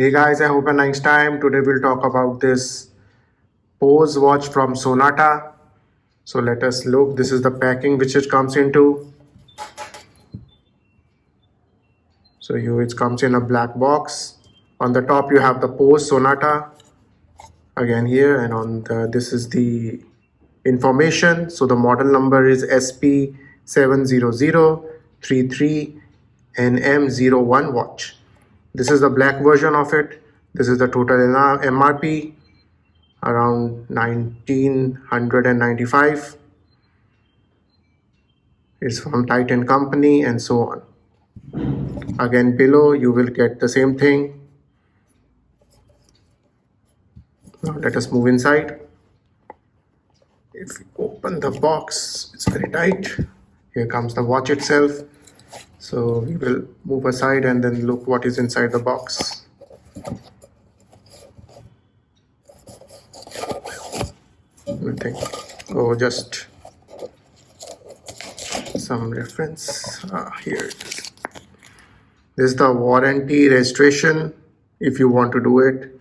Hey guys, I hope a nice time. Today we'll talk about this POZE watch from Sonata. So let us look. This is the packing which it comes into. So it comes in a black box. On the top you have the POZE Sonata. Again here, and on this is the information. So the model number is SP70033NM01 watch. This is the black version of it. This is the total MRP, around 1995. It's from Titan company and so on. Again below you will get the same thing. Now let us move inside. If we open the box, it's very tight. Here comes the watch itself. So we will move aside and then look what is inside the box. Nothing. Oh, just some reference. Here it is. This is the warranty registration. If you want to do it,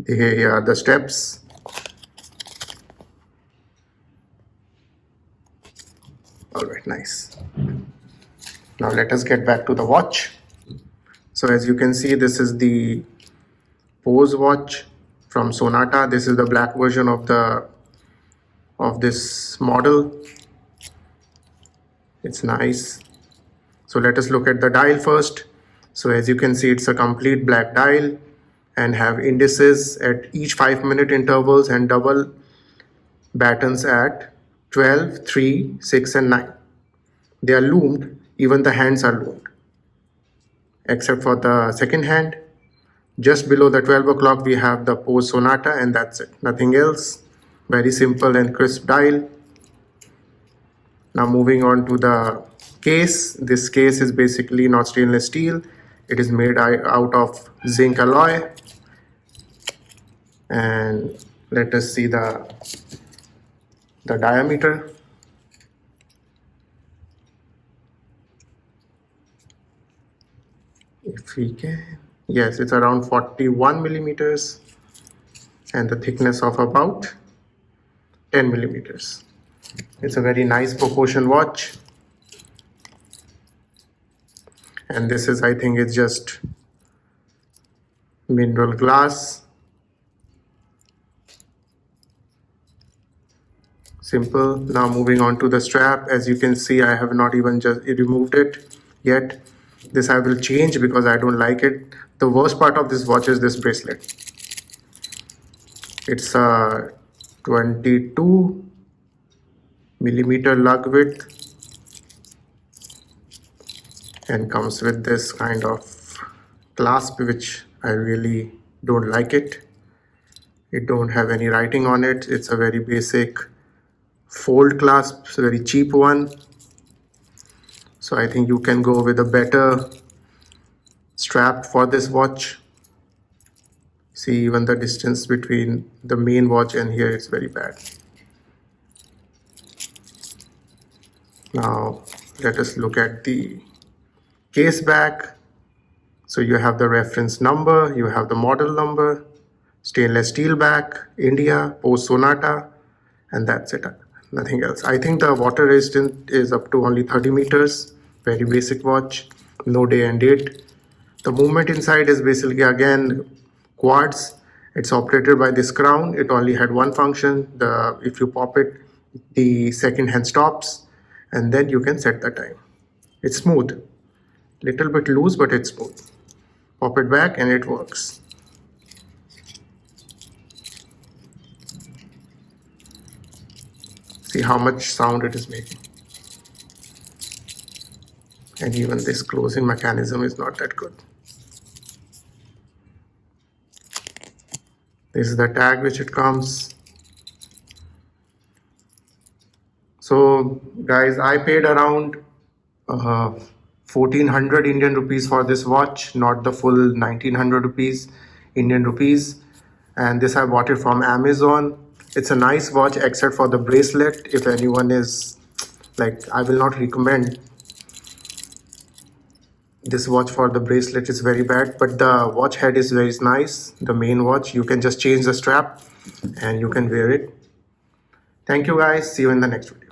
here are the steps. All right, nice. Now let us get back to the watch. So as you can see, this is the POZE watch from Sonata. This is the black version of this model. It's nice. So let us look at the dial first. So as you can see, it's a complete black dial and have indices at each 5-minute intervals and double battens at 12, 3, 6 and 9. They are loomed. Even the hands are loomed, except for the second hand. Just below the 12 o'clock we have the POZE Sonata, and that's it, nothing else. Very simple and crisp dial. Now moving on to the case. This case is basically not stainless steel. It is made out of zinc alloy. And let us see the diameter. If we can, yes, it's around 41 millimeters and the thickness of about 10 millimeters. It's a very nice proportion watch. And this is, I think it's just mineral glass. Simple. Now moving on to the strap. As you can see, I have not even just removed it yet. This I will change because I don't like it. The worst part of this watch is this bracelet. It's a 22 millimeter lug width and comes with this kind of clasp, which I really don't like it. It don't have any writing on it. It's a very basic fold clasp. It's a very cheap one. So I think you can go with a better strap for this watch. See, even the distance between the main watch and here is very bad. Now let us look at the case back. So you have the reference number, you have the model number, stainless steel back, India, POZE Sonata, and that's it. Nothing else. I think the water resistant is up to only 30 meters. Very basic watch, no day and date. The movement inside is basically again quartz. It's operated by this crown. It only had one function. If you pop it, the second hand stops and then you can set the time. It's smooth, little bit loose, but it's smooth. Pop it back and it works. See how much sound it is making. And even this closing mechanism is not that good. This is the tag which it comes. So guys, I paid around 1400 Indian rupees for this watch, not the full 1900 rupees Indian rupees. And this I bought it from Amazon. It's a nice watch except for the bracelet. If anyone is like, I will not recommend This watch for the bracelet is very bad, but the watch head is very nice. The main watch, you can just change the strap and you can wear it. Thank you guys. See you in the next video.